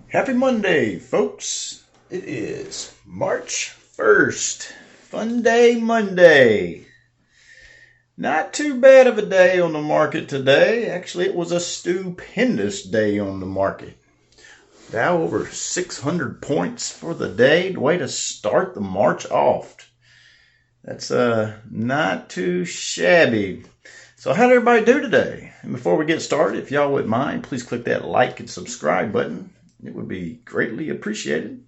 Happy Monday, folks. It is March 1st. Fun day Monday. Not too bad of a day on the market today. Actually, it was a stupendous day on the market. Dow over 600 points for the day. Way to start the March off. That's not too shabby. So how did everybody do today? And before we get started, if y'all wouldn't mind, please click that like and subscribe button. It would be greatly appreciated.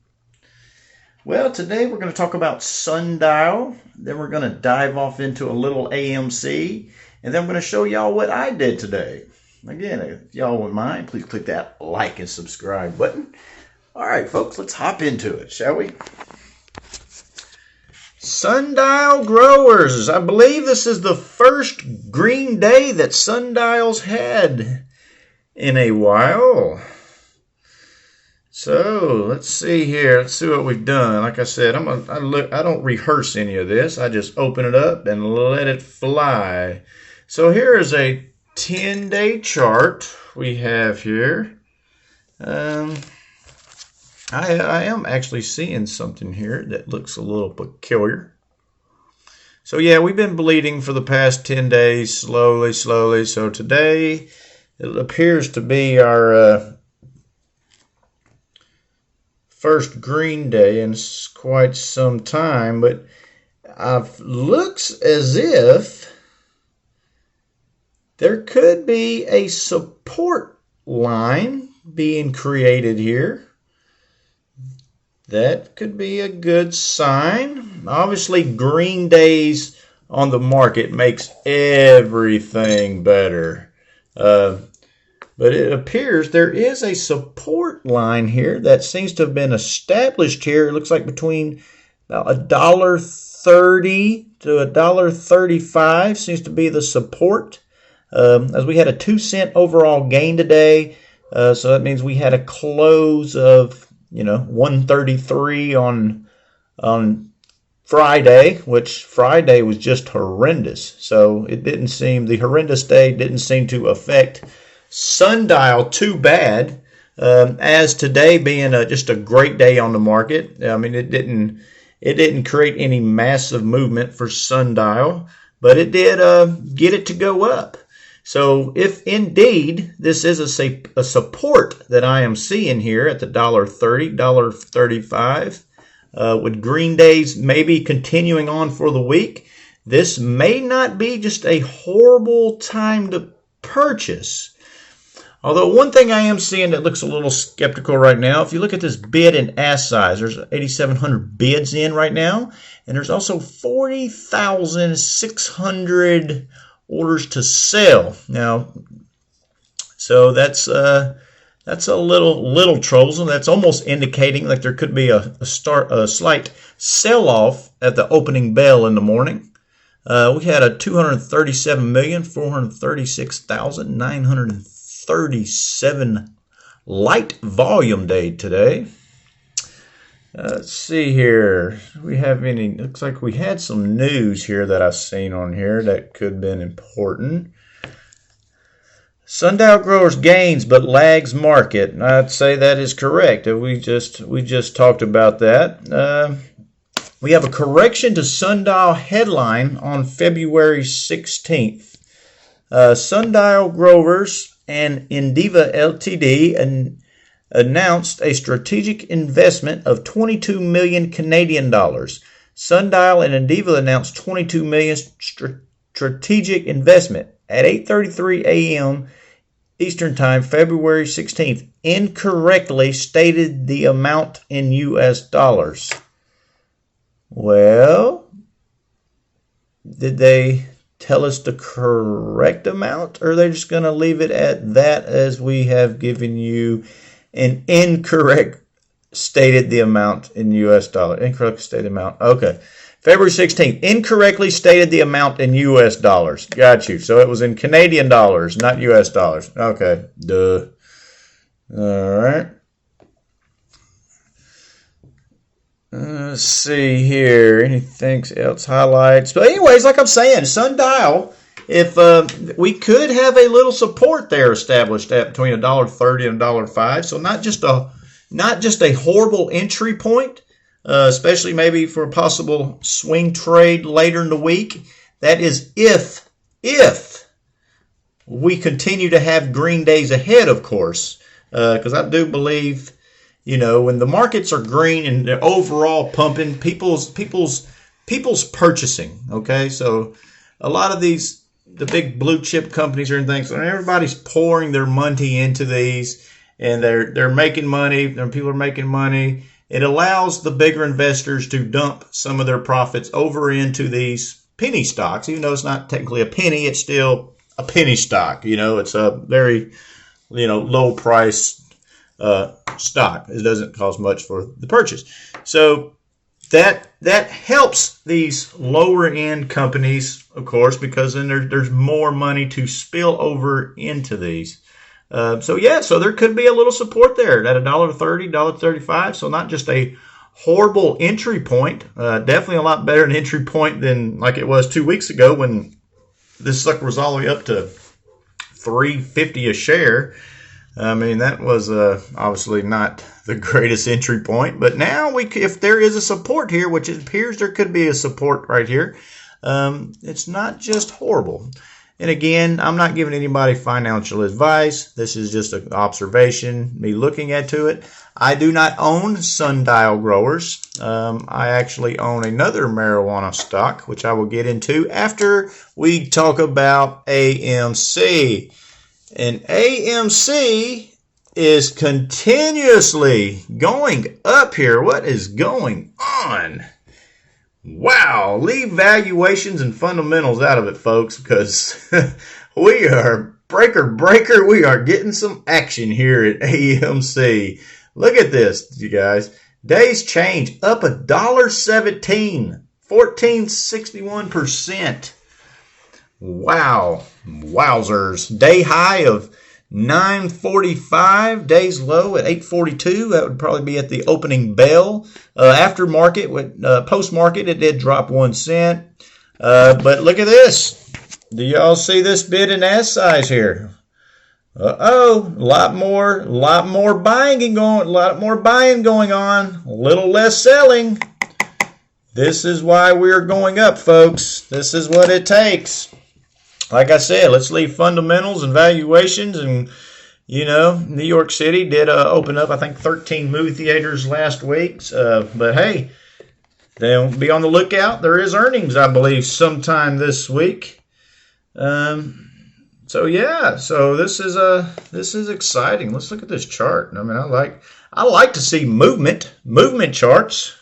Well, today we're going to talk about SunDial. Then we're going to dive off into a little AMC. And then I'm going to show y'all what I did today. Again, if y'all wouldn't mind, please click that like and subscribe button. All right, folks, let's hop into it, shall we? SunDial growers. I believe this is the first green day that SunDial's had in a while. So let's see here. Let's see what we've done. Like I said, I don't rehearse any of this. I just open it up and let it fly. So here is a 10-day chart we have here. I am actually seeing something here that looks a little peculiar. So yeah, we've been bleeding for the past 10 days, slowly. So today it appears to be our first green day in quite some time, but it looks as if there could be a support line being created here. That could be a good sign. Obviously, green days on the market makes everything better. But it appears there is a support line here that seems to have been established here. It looks like between $1.30 to $1.35 seems to be the support. As we had a 2-cent overall gain today, so that means we had a close of 133 on Friday, which Friday was just horrendous. So it didn't seem, the horrendous day didn't seem to affect SunDial too bad, as today being just a great day on the market. I mean, it didn't create any massive movement for SunDial, but it did get it to go up. So if indeed this is a support that I am seeing here at the $1.30, $1.35, with green days maybe continuing on for the week, this may not be just a horrible time to purchase. Although one thing I am seeing that looks a little skeptical right now, if you look at this bid and ask size, there's 8,700 bids in right now, and there's also 40,600 orders to sell. Now, so that's a little troublesome. That's almost indicating like there could be a slight sell-off at the opening bell in the morning. We had a 237,436,937 light volume day today. Let's see here. Looks like we had some news here that I've seen on here that could have been important. SunDial growers gains but lags market. I'd say that is correct. We just talked about that. We have a correction to SunDial headline on February 16th. SunDial growers and Indiva Ltd. Announced a strategic investment of 22 million Canadian dollars. SunDial and Indiva announced 22 million strategic investment at 8:33 a.m. Eastern Time, February 16th. Incorrectly stated the amount in U.S. dollars. Well, did they tell us the correct amount, or are they just going to leave it at that as we have given you an incorrect stated the amount in U.S. dollar? Incorrect stated amount. Okay. February 16th, incorrectly stated the amount in U.S. dollars. Got you. So it was in Canadian dollars, not U.S. dollars. Okay. Duh. All right. Let's see here. Anything else? Highlights. But anyways, like I'm saying, SunDial, if we could have a little support there established at between $1.30 and $1.05. So not just a not just a horrible entry point, especially maybe for a possible swing trade later in the week. That is if we continue to have green days ahead, of course, because I do believe, when the markets are green and they're overall pumping, people's purchasing. Okay, so a lot of the big blue chip companies and things, so everybody's pouring their money into these, and they're making money. People are making money. It allows the bigger investors to dump some of their profits over into these penny stocks, even though it's not technically a penny. It's still a penny stock. It's a very, low price stock. It doesn't cost much for the purchase. So that helps these lower end companies, of course, because then there's more money to spill over into these. So there could be a little support there at $1.30, $1.35. So not just a horrible entry point, definitely a lot better an entry point than like it was 2 weeks ago when this sucker was all the way up to $3.50 a share. I mean, that was obviously not the greatest entry point, but now if there is a support here, which it appears there could be a support right here, it's not just horrible. And again, I'm not giving anybody financial advice. This is just an observation, me looking into it. I do not own SunDial growers. I actually own another marijuana stock, which I will get into after we talk about AMC. And AMC is continuously going up here. What is going on? Wow, leave valuations and fundamentals out of it, folks, because we are breaker. We are getting some action here at AMC. Look at this, you guys. Days change up $1.17, 14.61%. Wow, wowzers. Day high of 9.45, days low at 8.42. That would probably be at the opening bell. After market, post market, it did drop 1 cent. But look at this. Do y'all see this bid and ask size here? A lot more buying going on. A little less selling. This is why we're going up, folks. This is what it takes. Like I said, let's leave fundamentals and valuations. And, New York City did open up, I think, 13 movie theaters last week. But, hey, they'll be on the lookout. There is earnings, I believe, sometime this week. So this is exciting. Let's look at this chart. I mean, I like to see movement charts.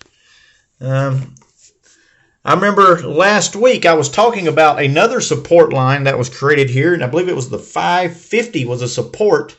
I remember last week I was talking about another support line that was created here, and I believe it was the 550 was a support,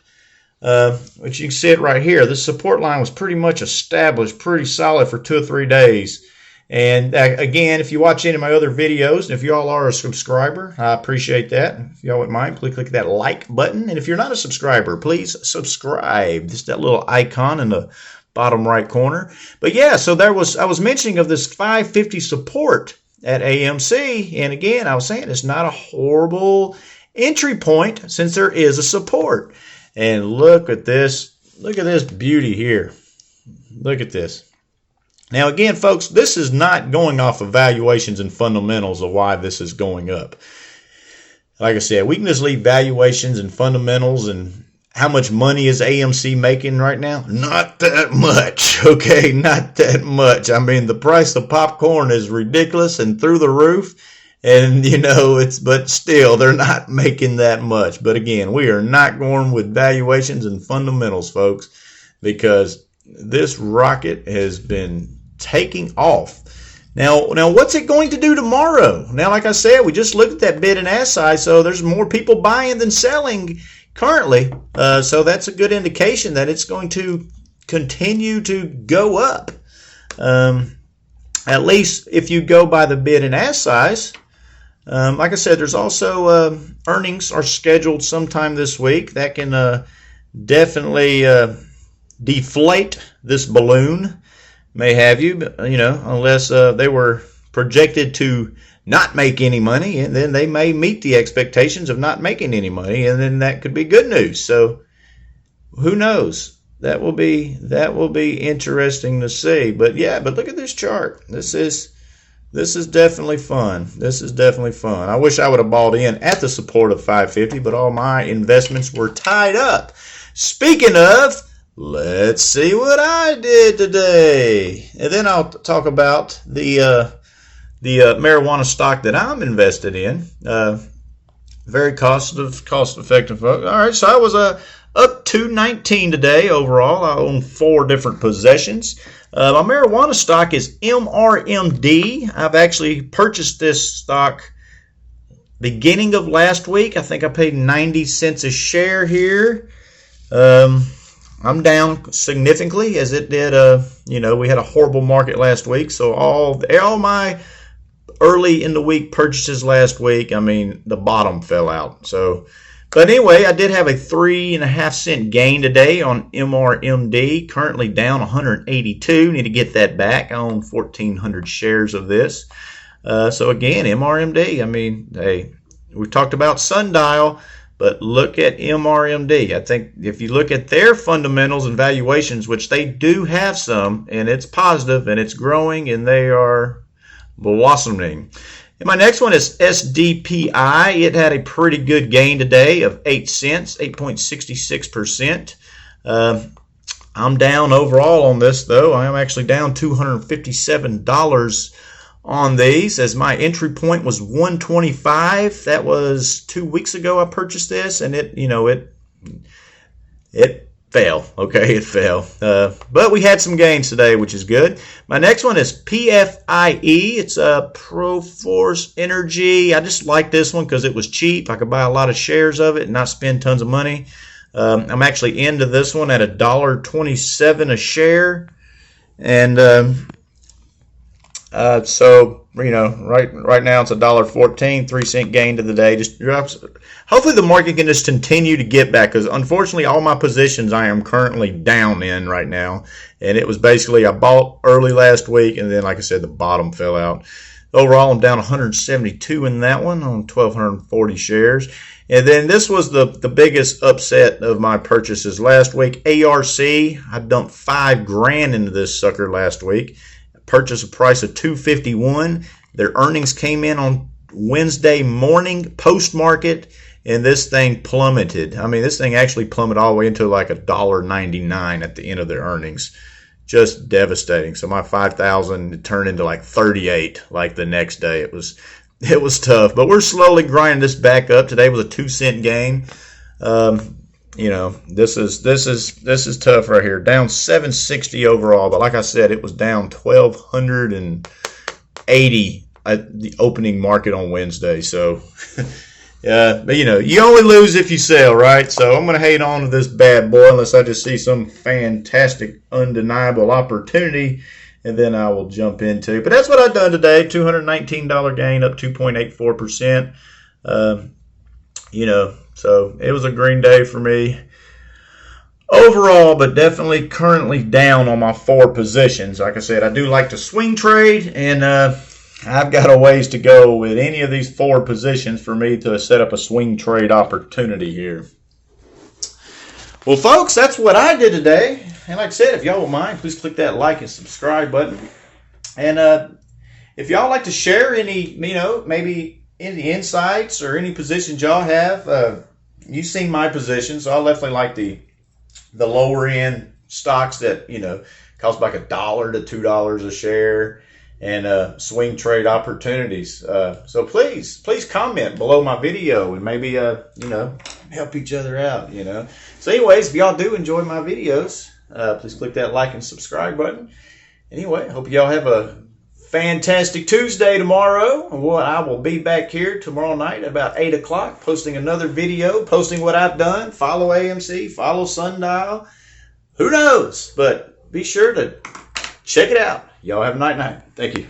which you can see it right here. This support line was pretty much established, pretty solid for 2 or 3 days. And again, if you watch any of my other videos, and if you all are a subscriber, I appreciate that. If y'all wouldn't mind, please click that like button. And if you're not a subscriber, please subscribe. Just that little icon in the bottom right corner. But yeah, so I was mentioning of this 550 support at AMC, and again, I was saying it's not a horrible entry point since there is a support. And look at this beauty here. Look at this. Now again, folks, this is not going off of valuations and fundamentals of why this is going up. Like I said, we can just leave valuations and fundamentals. And how much money is AMC making right now? Not that much, okay? Not that much. I mean, the price of popcorn is ridiculous and through the roof. And, but still, they're not making that much. But again, we are not going with valuations and fundamentals, folks, because this rocket has been taking off. Now, what's it going to do tomorrow? Now, like I said, we just looked at that bid and ask size, so there's more people buying than selling currently. So that's a good indication that it's going to continue to go up. At least if you go by the bid and ask size. Like I said, there's also earnings are scheduled sometime this week. That can definitely deflate this balloon, may have you, unless they were projected to not make any money, and then they may meet the expectations of not making any money, and then that could be good news. So who knows? that will be interesting to see. But yeah, but look at this chart. This is definitely fun. This is definitely fun. I wish I would have bought in at the support of 550, but all my investments were tied up. Speaking of, let's see what I did today, and then I'll talk about the marijuana stock that I'm invested in. Very cost effective, folks. All right, so I was up 219 today overall. I own 4 different possessions. My marijuana stock is MRMD. I've actually purchased this stock beginning of last week. I think I paid 90 cents a share here. I'm down significantly as it did. We had a horrible market last week, so all my early in the week purchases last week, I mean, the bottom fell out. So, but anyway, I did have a 3.5 cent gain today on MRMD. Currently down 182. Need to get that back. I own 1,400 shares of this. So again, MRMD. I mean, hey, we talked about SunDial, but look at MRMD. I think if you look at their fundamentals and valuations, which they do have some, and it's positive and it's growing, and they are blossoming. And my next one is SDPI. It had a pretty good gain today of 8 cents, 8.66%. I'm down overall on this, though. I am actually down $257 on these, as my entry point was 125. That was 2 weeks ago I purchased this, and it fell. Okay, it fell. But we had some gains today, which is good. My next one is PFIE. It's a Proforce Energy. I just like this one because it was cheap. I could buy a lot of shares of it and not spend tons of money. I'm actually into this one at $1.27 a share. And so, right now it's $1.14, 3 cent gain to the day. Just drops. Hopefully the market can just continue to get back, because unfortunately all my positions I am currently down in right now. And it was basically I bought early last week, and then, like I said, the bottom fell out. Overall, I'm down 172 in that one on 1,240 shares. And then this was the biggest upset of my purchases last week. ARC, I dumped $5,000 into this sucker last week. Purchase a price of $251. Their earnings came in on Wednesday morning post-market, and this thing plummeted. I mean, this thing actually plummeted all the way into like $1.99 at the end of their earnings. Just devastating. So my 5,000 turned into like 38 like the next day. It was tough, but we're slowly grinding this back up. Today was a 2 cent gain. This is tough right here. Down 760 overall, but like I said, it was down 1,280 at the opening market on Wednesday. So, but you only lose if you sell, right? So I'm gonna hate on to this bad boy unless I just see some fantastic, undeniable opportunity, and then I will jump into. But that's what I've done today. $219 gain, up 2.84%. So it was a green day for me overall, but definitely currently down on my 4 positions. Like I said, I do like to swing trade, and I've got a ways to go with any of these 4 positions for me to set up a swing trade opportunity here. Well, folks, that's what I did today. And like I said, if y'all don't mind, please click that like and subscribe button. And if y'all like to share any, maybe any insights or any positions y'all have, you've seen my positions, so I definitely like the lower end stocks that cost like $1 to $2 a share, and swing trade opportunities. So please comment below my video, and maybe help each other out. So anyways, if y'all do enjoy my videos, please click that like and subscribe button. Anyway, hope y'all have a fantastic Tuesday tomorrow. I will be back here tomorrow night about 8 o'clock posting another video, posting what I've done. Follow AMC, follow SunDial. Who knows? But be sure to check it out. Y'all have a night. Thank you.